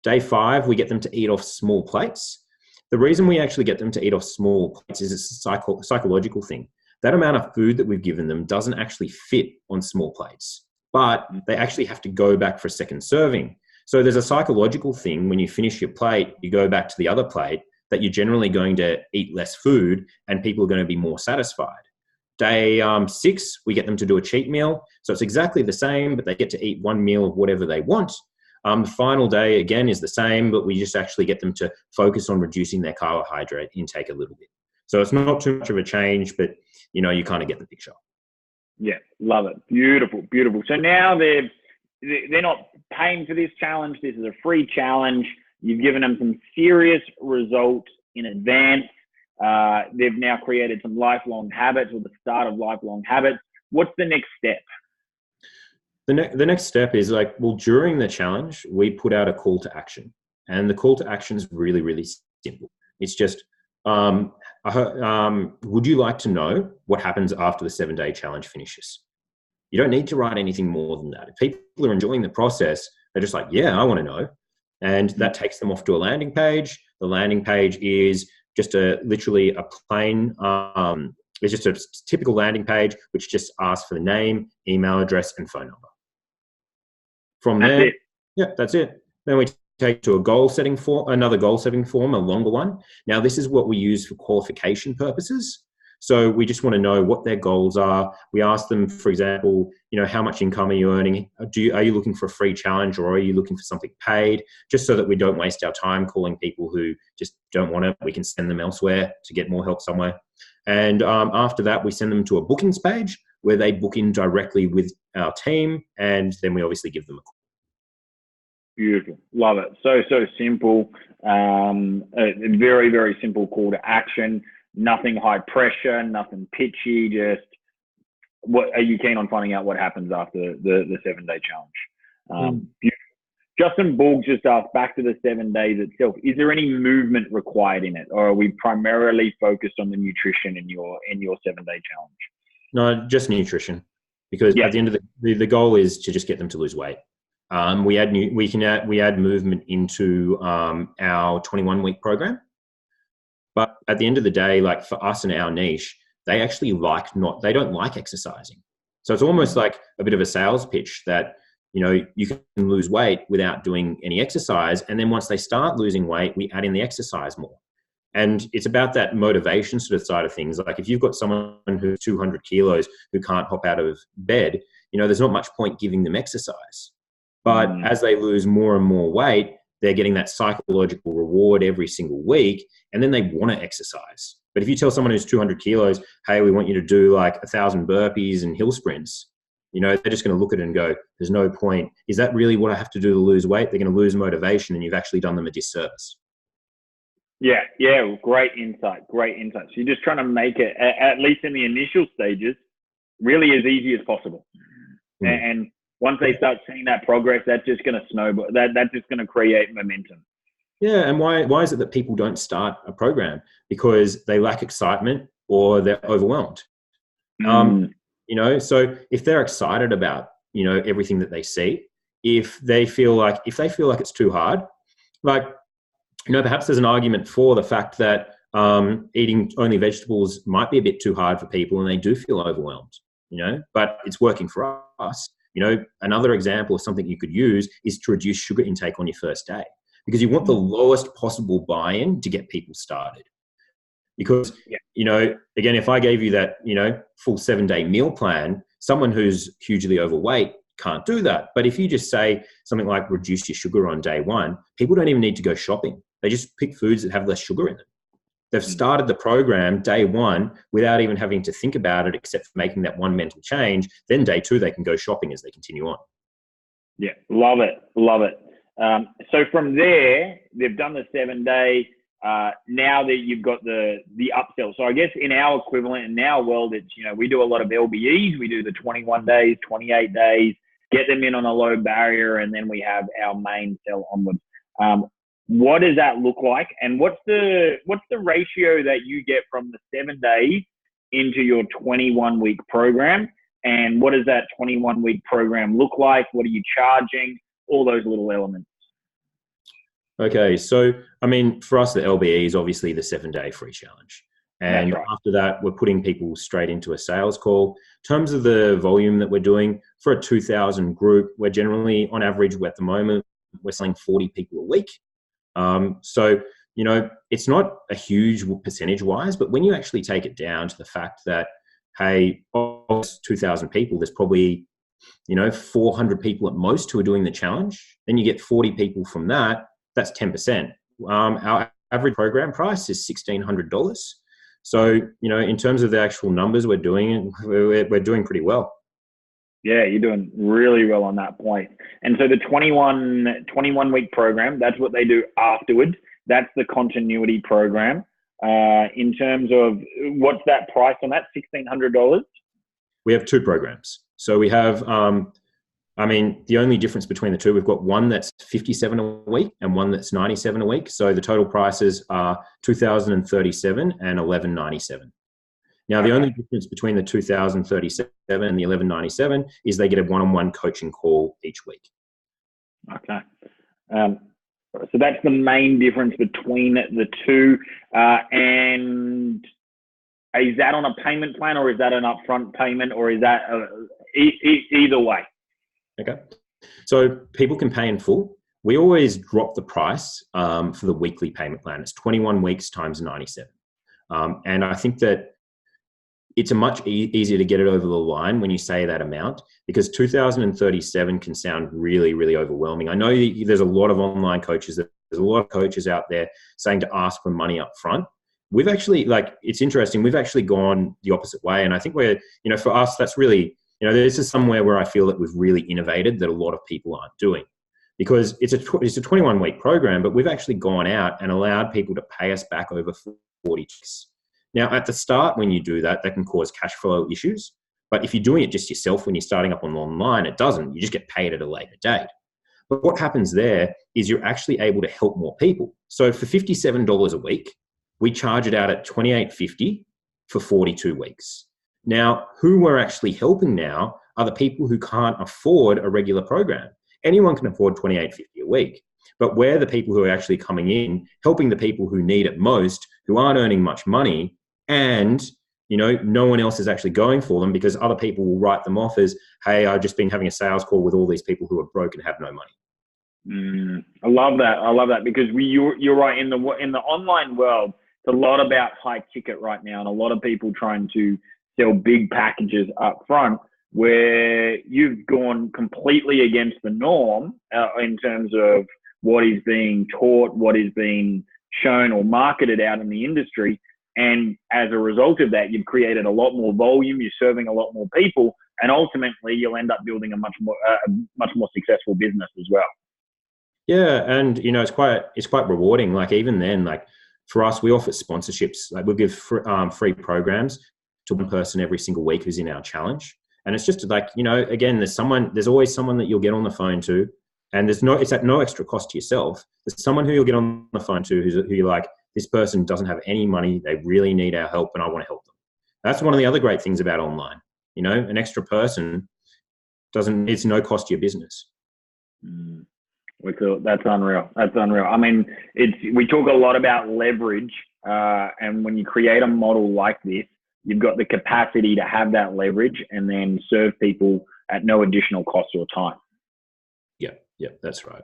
Day 5, we get them to eat off small plates. The reason we actually get them to eat off small plates is it's a psychological thing. That amount of food that we've given them doesn't actually fit on small plates, but they actually have to go back for a second serving. So there's a psychological thing when you finish your plate, you go back to the other plate, that you're generally going to eat less food and people are going to be more satisfied. Day 6, we get them to do a cheat meal. So it's exactly the same, but they get to eat 1 meal of whatever they want. The final day, again, is the same, but we just actually get them to focus on reducing their carbohydrate intake a little bit. So it's not too much of a change, but, you kind of get the picture. Yeah, love it. Beautiful, beautiful. So now they're not paying for this challenge. This is a free challenge. You've given them some serious results in advance. They've now created some lifelong habits, or the start of lifelong habits. What's the next step? The next step is during the challenge, we put out a call to action. And the call to action is really, really simple. It's just, would you like to know what happens after the 7-day challenge finishes? You don't need to write anything more than that. If people are enjoying the process, they're just like, yeah, I want to know. And that takes them off to a landing page. The landing page is just literally a plain, it's just a typical landing page, which just asks for the name, email address, and phone number. From there, that's it. Then we take to another goal setting form, a longer one. Now, this is what we use for qualification purposes. So we just want to know what their goals are. We ask them, for example, how much income are you earning? Are you looking for a free challenge, or are you looking for something paid? Just so that we don't waste our time calling people who just don't want it. We can send them elsewhere to get more help somewhere. And after that, we send them to a bookings page where they book in directly with our team, and then we obviously give them a call. Beautiful. Love it. So, so simple. A very, very simple call to action. Nothing high pressure, nothing pitchy. Just what are you keen on finding out what happens after the 7-day challenge? Justin Borg just asked, back to the 7 days itself, is there any movement required in it, or are we primarily focused on the nutrition in your 7-day challenge? No, just nutrition, because at the end of the goal is to just get them to lose weight. We add movement into our 21-week program, but at the end of the day, like for us in our niche, they actually they don't like exercising. So it's almost like a bit of a sales pitch that, you know, you can lose weight without doing any exercise. And then once they start losing weight, we add in the exercise more. And it's about that motivation sort of side of things. Like if you've got someone who's 200 kilos who can't hop out of bed, you know, there's not much point giving them exercise. But as they lose more and more weight, they're getting that psychological reward every single week, and then they want to exercise. But if you tell someone who's 200 kilos, hey, we want you to do like 1,000 burpees and hill sprints, you know, they're just going to look at it and go, there's no point. Is that really what I have to do to lose weight? They're going to lose motivation, and you've actually done them a disservice. Yeah, great insight. So you're just trying to make it, at least in the initial stages, really as easy as possible. And once they start seeing that progress, that's just going to snowball. That's just going to create momentum. Yeah, and why is it that people don't start a program? Because they lack excitement or they're overwhelmed. You know, so if they're excited about, you know, everything that they see, if they feel like it's too hard, like, you know, perhaps there's an argument for the fact that eating only vegetables might be a bit too hard for people and they do feel overwhelmed, you know, but it's working for us. You know, another example of something you could use is to reduce sugar intake on your first day, because you want the lowest possible buy-in to get people started. Because, you know, again, if I gave you that, you know, full 7-day meal plan, someone who's hugely overweight can't do that. But if you just say something like reduce your sugar on day 1, people don't even need to go shopping. They just pick foods that have less sugar in them. They've started the program day 1 without even having to think about it, except for making that one mental change. Then day 2, they can go shopping as they continue on. Yeah, love it. So from there, they've done the 7-day. Now that you've got the upsell. So I guess in our equivalent, in our world, it's, you know, we do a lot of LBEs. We do the 21 days, 28 days, get them in on a low barrier, and then we have our main sell onwards. What does that look like? And what's the ratio that you get from the 7 days into your 21-week program? And what does that 21-week program look like? What are you charging? All those little elements. Okay, so I mean, for us, the LBE is obviously the 7-day free challenge. And after that, we're putting people straight into a sales call. In terms of the volume that we're doing, for a 2,000 group, we're generally, on average, at the moment, we're selling 40 people a week. So, you know, it's not a huge percentage-wise, but when you actually take it down to the fact that, hey, of 2,000 people, there's probably, you know, 400 people at most who are doing the challenge, then you get 40 people from that. That's 10%. Our average program price is $1,600. So, you know, in terms of the actual numbers we're doing pretty well. Yeah, you're doing really well on that point. And so the 21-week program, that's what they do afterwards. That's the continuity program. In terms of what's that price on that, $1,600? We have 2 programs. So we have, the only difference between the 2, we've got one that's $57 a week and one that's $97 a week. So the total prices are $2,037 and $1,197. Now, the only difference between the $2,037 and the $1,197 is they get a one-on-one coaching call each week. Okay. So that's the main difference between the 2. And is that on a payment plan, or is that an upfront payment, or is that either way? Okay. So people can pay in full. We always drop the price for the weekly payment plan. It's 21 weeks times 97. And I think that it's a much easier to get it over the line when you say that amount, because 2,037 can sound really, really overwhelming. I know there's a lot of online coaches, there's a lot of coaches out there saying to ask for money up front. We've actually, it's interesting, we've actually gone the opposite way. And I think for us, that's really, this is somewhere where I feel that we've really innovated that a lot of people aren't doing. because it's a 21-week program, but we've actually gone out and allowed people to pay us back over 40 weeks. Now, at the start, when you do that, that can cause cash flow issues. But if you're doing it just yourself when you're starting up online, it doesn't. You just get paid at a later date. But what happens there is you're actually able to help more people. So for $57 a week, we charge it out at $28.50 for 42 weeks. Now, who we're actually helping now are the people who can't afford a regular program. Anyone can afford $28.50 a week, but we're the people who are actually coming in, helping the people who need it most, who aren't earning much money, and no one else is actually going for them because other people will write them off as, hey, I've just been having a sales call with all these people who are broke and have no money. I love that because you're right, in the online world, it's a lot about high ticket right now, and a lot of people trying to sell big packages up front, where you've gone completely against the norm in terms of what is being taught, what is being shown or marketed out in the industry. And as a result of that, you've created a lot more volume, you're serving a lot more people, and ultimately you'll end up building a much more successful business as well. Yeah, and it's quite rewarding. Like even then, like for us, we offer sponsorships. Like we'll give free programs to one person every single week who's in our challenge. And it's just like, again, there's always someone that you'll get on the phone to, and it's at no extra cost to yourself. There's someone who you'll get on the phone to who you're like, this person doesn't have any money, they really need our help, and I want to help them. That's one of the other great things about online. An extra person it's no cost to your business. That's unreal. I mean, we talk a lot about leverage, and when you create a model like this, you've got the capacity to have that leverage and then serve people at no additional cost or time. Yeah, that's right.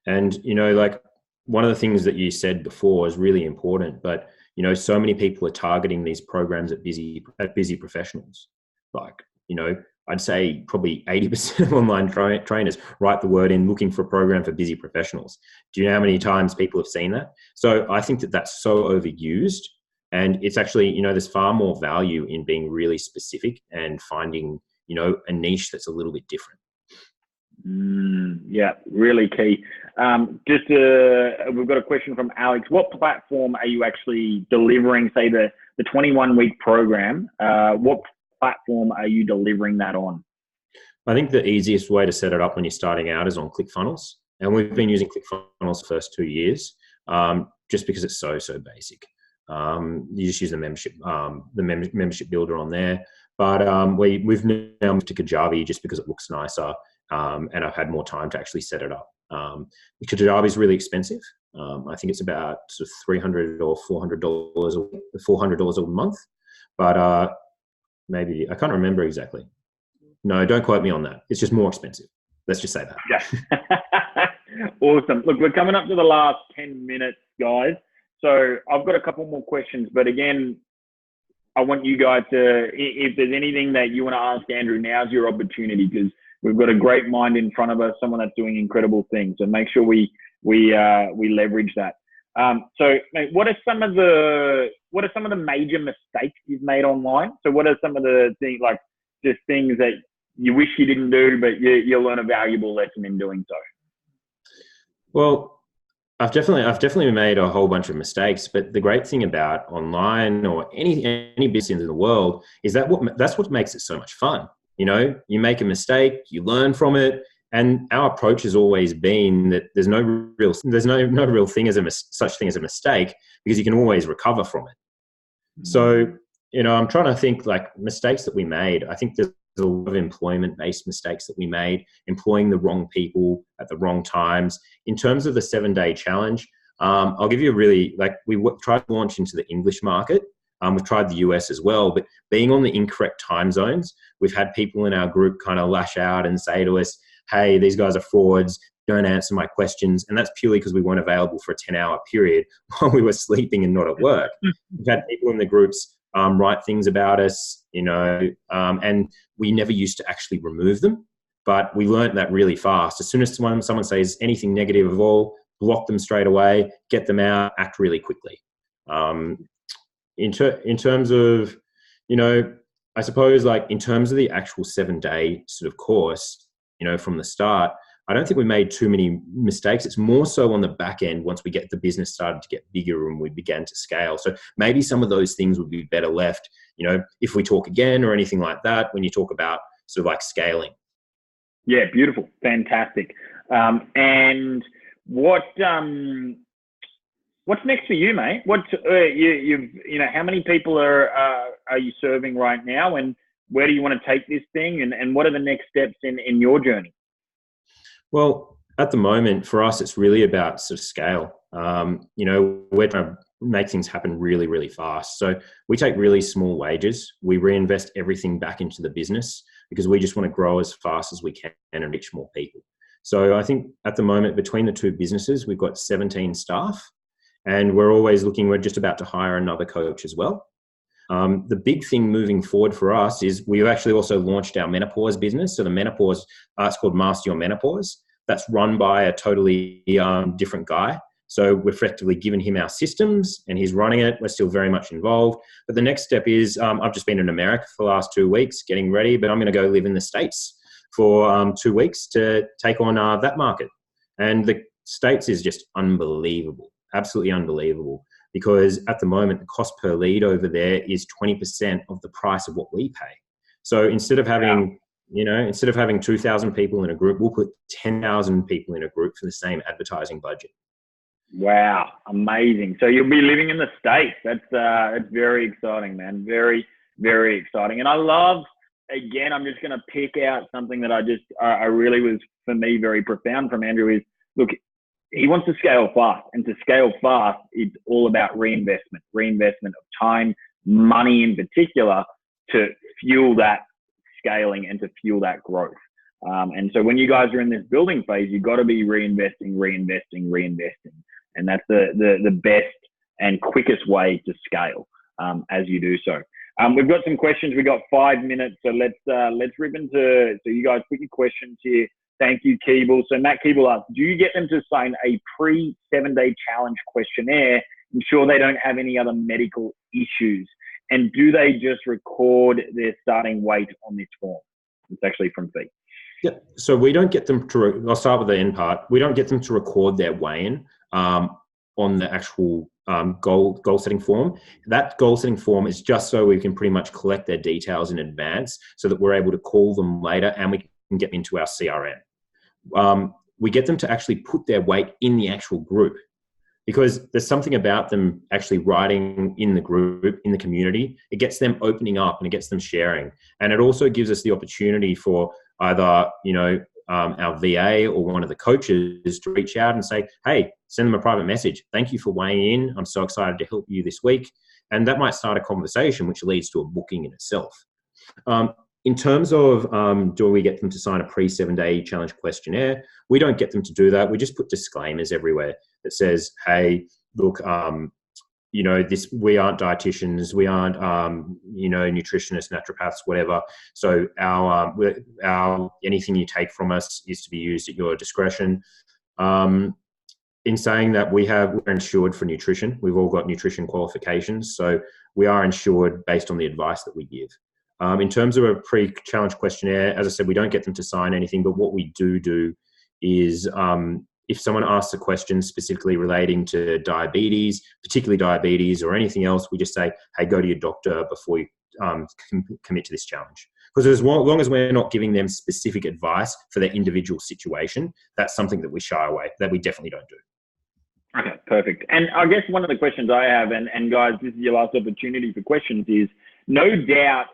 And, like one of the things that you said before is really important, but, so many people are targeting these programs at busy professionals. Like, I'd say probably 80% of online trainers write the word in looking for a program for busy professionals. Do you know how many times people have seen that? So I think that that's so overused, and it's actually, there's far more value in being really specific and finding, a niche that's a little bit different. Yeah, really key. We've got a question from Alex. What platform are you actually delivering, say the 21-week program? What platform are you delivering that on? I think the easiest way to set it up when you're starting out is on ClickFunnels. And we've been using ClickFunnels the first 2 years, just because it's so basic. You just use the membership builder on there. But we've now moved to Kajabi just because it looks nicer. And I've had more time to actually set it up. Kajabi is really expensive. I think it's about sort of $300 or $400 a month. But maybe, I can't remember exactly. No, don't quote me on that. It's just more expensive. Let's just say that. Yeah. Awesome. Look, we're coming up to the last 10 minutes, guys. So I've got a couple more questions, but again, I want you guys to, if there's anything that you want to ask Andrew, now's your opportunity, because we've got a great mind in front of us, someone that's doing incredible things. So make sure we leverage that. So mate, what are some of the major mistakes you've made online? So what are some of the things, like just things that you wish you didn't do, but you'll learn a valuable lesson in doing so? Well, I've definitely made a whole bunch of mistakes, but the great thing about online or any business in the world is that's what makes it so much fun. You make a mistake, you learn from it, and our approach has always been that there's no real thing as such thing as a mistake, because you can always recover from it. So, I'm trying to think like mistakes that we made. I think there's a lot of employment-based mistakes that we made, employing the wrong people at the wrong times. In terms of the 7-day challenge, I'll give you we tried to launch into the English market. We've tried the US as well, but being on the incorrect time zones, we've had people in our group kind of lash out and say to us, hey, these guys are frauds, don't answer my questions. And that's purely because we weren't available for a 10-hour period while we were sleeping and not at work. We've had people in the groups write things about us, and we never used to actually remove them, but we learned that really fast. As soon as someone says anything negative at all, block them straight away, get them out, act really quickly. In terms of, I suppose like in terms of the actual 7-day sort of course, from the start, I don't think we made too many mistakes. It's more so on the back end once we get the business started to get bigger and we began to scale. So maybe some of those things would be better left, if we talk again or anything like that, when you talk about sort of like scaling. Yeah, beautiful, fantastic. And what's next for you, mate? What's how many people are you serving right now, and where do you want to take this thing, and what are the next steps in your journey? Well, at the moment, for us, it's really about sort of scale. We're trying to make things happen really, really fast. So we take really small wages. We reinvest everything back into the business because we just want to grow as fast as we can and reach more people. So I think at the moment, between the two businesses, we've got 17 staff, and we're just about to hire another coach as well. The big thing moving forward for us is we've actually also launched our menopause business. So the menopause, it's called Master Your Menopause. That's run by a totally different guy. So we're effectively giving him our systems and he's running it. We're still very much involved. But the next step is I've just been in America for the last 2 weeks getting ready, but I'm going to go live in the States for 2 weeks to take on that market. And the States is just unbelievable, absolutely unbelievable. Because at the moment, the cost per lead over there is 20% of the price of what we pay. So instead of having, 2,000 people in a group, we'll put 10,000 people in a group for the same advertising budget. Wow, amazing! So you'll be living in the States. That's very exciting, man. Very, very exciting. And I love. Again, I'm just going to pick out something that I really was, for me, very profound from Andrew is, look, he wants to scale fast, and to scale fast, it's all about reinvestment of time, money in particular, to fuel that scaling and to fuel that growth. And so when you guys are in this building phase, you've got to be reinvesting. And that's the best and quickest way to scale as you do so. We've got some questions. We've got 5 minutes. So let's rip into, so you guys put your questions here. Thank you, Keeble. So Matt Keeble asks, do you get them to sign a pre-7-day challenge questionnaire, ensure they don't have any other medical issues? And do they just record their starting weight on this form? It's actually from Fee. Yeah. So we don't get them to, I'll start with the end part. We don't get them to record their weigh-in on the actual goal setting form. That goal setting form is just so we can pretty much collect their details in advance so that we're able to call them later and we can get into our CRM. We get them to actually put their weight in the actual group because there's something about them actually writing in the group, in the community. It gets them opening up and it gets them sharing. And it also gives us the opportunity for either, our VA or one of the coaches to reach out and say, hey, send them a private message. Thank you for weighing in. I'm so excited to help you this week. And that might start a conversation, which leads to a booking in itself. In terms of do we get them to sign a pre-7-day challenge questionnaire, we don't get them to do that. We just put disclaimers everywhere that says, hey, look, we aren't dietitians, we aren't, nutritionists, naturopaths, whatever. So our anything you take from us is to be used at your discretion. In saying that, we're insured for nutrition. We've all got nutrition qualifications. So we are insured based on the advice that we give. In terms of a pre-challenge questionnaire, as I said, we don't get them to sign anything, but what we do is if someone asks a question specifically relating to diabetes, particularly diabetes or anything else, we just say, hey, go to your doctor before you commit to this challenge. Because as long as we're not giving them specific advice for their individual situation, that's something that we shy away, that we definitely don't do. Okay, perfect. And I guess one of the questions I have, and guys, this is your last opportunity for questions, is no doubt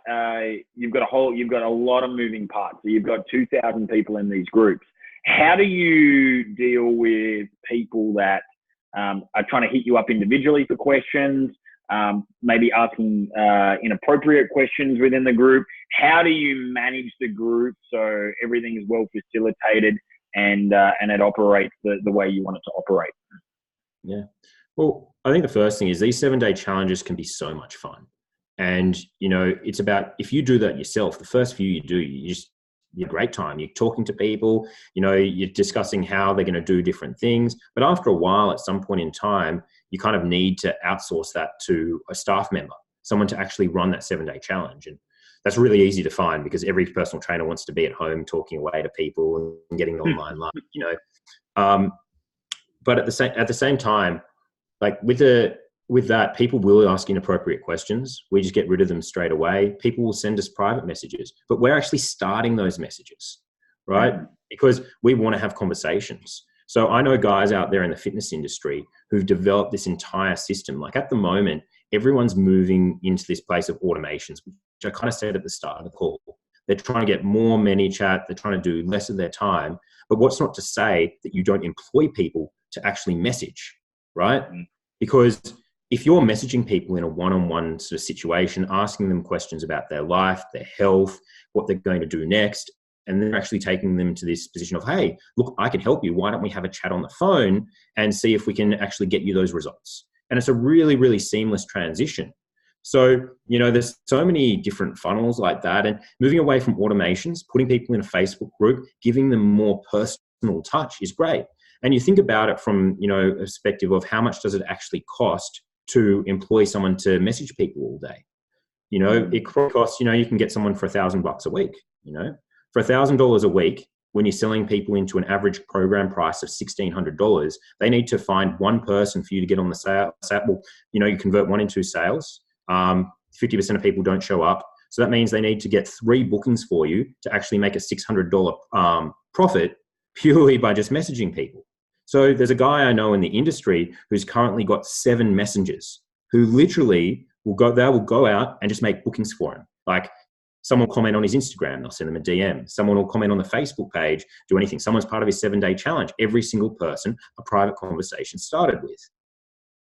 you've got a lot of moving parts. So you've got 2,000 people in these groups. How do you deal with people that are trying to hit you up individually for questions, maybe asking inappropriate questions within the group? How do you manage the group so everything is well facilitated and it operates the way you want it to operate? Yeah. Well, I think the first thing is these 7-day challenges can be so much fun. And, it's about, if you do that yourself, the first few you do, you're a great time. You're talking to people, you're discussing how they're going to do different things. But after a while, at some point in time, you kind of need to outsource that to a staff member, someone to actually run that 7-day challenge. And that's really easy to find because every personal trainer wants to be at home talking away to people and getting online love, you know. But at the same time, like with that, people will ask inappropriate questions. We just get rid of them straight away. People will send us private messages, but we're actually starting those messages, right? Because we want to have conversations. So I know guys out there in the fitness industry who've developed this entire system. Like at the moment, everyone's moving into this place of automations, which I kind of said at the start of the call. They're trying to get more ManyChat. They're trying to do less of their time. But what's not to say that you don't employ people to actually message, right? Because if you're messaging people in a one-on-one sort of situation, asking them questions about their life, their health, what they're going to do next, and they're actually taking them to this position of, hey, look, I can help you. Why don't we have a chat on the phone and see if we can actually get you those results? And it's a really, really seamless transition. So, you know, there's so many different funnels like that, and moving away from automations, putting people in a Facebook group, giving them more personal touch is great. And you think about it from, you know, a perspective of how much does it actually cost to employ someone to message people all day? You know, it costs, you know, you can get someone for $1,000 a week, you know, for $1,000 a week. When you're selling people into an average program price of $1,600, they need to find one person for you to get on the sale. Well, you know, you convert 1 in 2 sales. 50% of people don't show up. So that means they need to get 3 bookings for you to actually make a $600 profit purely by just messaging people. So there's a guy I know in the industry who's currently got 7 messengers who literally will go out and just make bookings for him. Like someone will comment on his Instagram, they'll send them a DM. Someone will comment on the Facebook page, do anything. Someone's part of his 7-day challenge. Every single person a private conversation started with.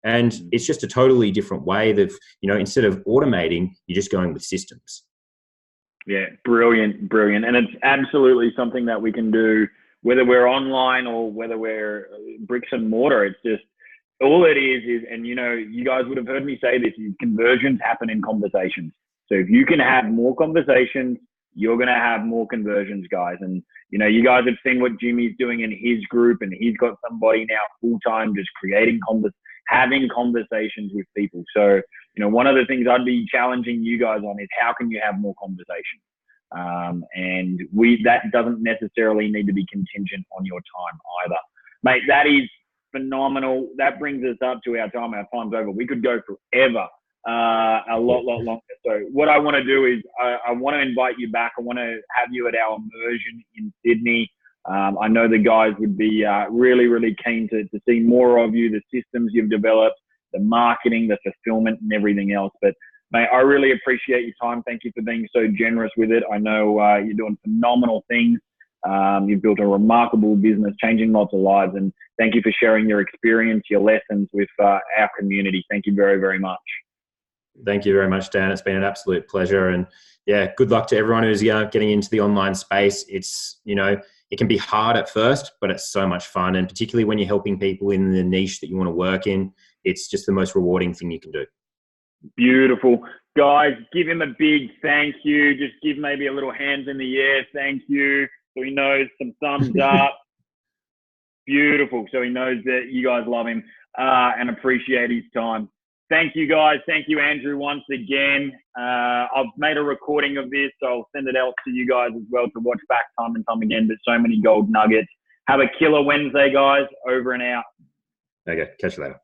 And it's just a totally different way that, you know, instead of automating, you're just going with systems. Yeah, brilliant, brilliant. And it's absolutely something that we can do, whether we're online or whether we're bricks and mortar. It's just, all it is, and you know, you guys would have heard me say this, is conversions happen in conversations. So if you can have more conversations, you're going to have more conversions, guys. And, you know, you guys have seen what Jimmy's doing in his group, and he's got somebody now full-time just having conversations with people. So, you know, one of the things I'd be challenging you guys on is how can you have more conversations? And that doesn't necessarily need to be contingent on your time either. Mate, that is phenomenal. That brings us up to our time. Our time's over. We could go forever, a lot longer. So what I want to do is I want to invite you back. I want to have you at our immersion in Sydney. I know the guys would be really, really keen to see more of you, the systems you've developed, the marketing, the fulfillment, and everything else. But mate, I really appreciate your time. Thank you for being so generous with it. I know you're doing phenomenal things. You've built a remarkable business, changing lots of lives. And thank you for sharing your experience, your lessons with our community. Thank you very, very much. Thank you very much, Dan. It's been an absolute pleasure. And yeah, good luck to everyone who's getting into the online space. It's, you know, it can be hard at first, but it's so much fun. And particularly when you're helping people in the niche that you want to work in, it's just the most rewarding thing you can do. Beautiful. Guys, give him a big thank you. Just give maybe a little hands in the air. Thank you. So he knows, some thumbs up. Beautiful. So he knows that you guys love him and appreciate his time. Thank you, guys. Thank you, Andrew, once again. I've made a recording of this, so I'll send it out to you guys as well to watch back time and time again. But so many gold nuggets. Have a killer Wednesday, guys. Over and out. Okay. Catch you later.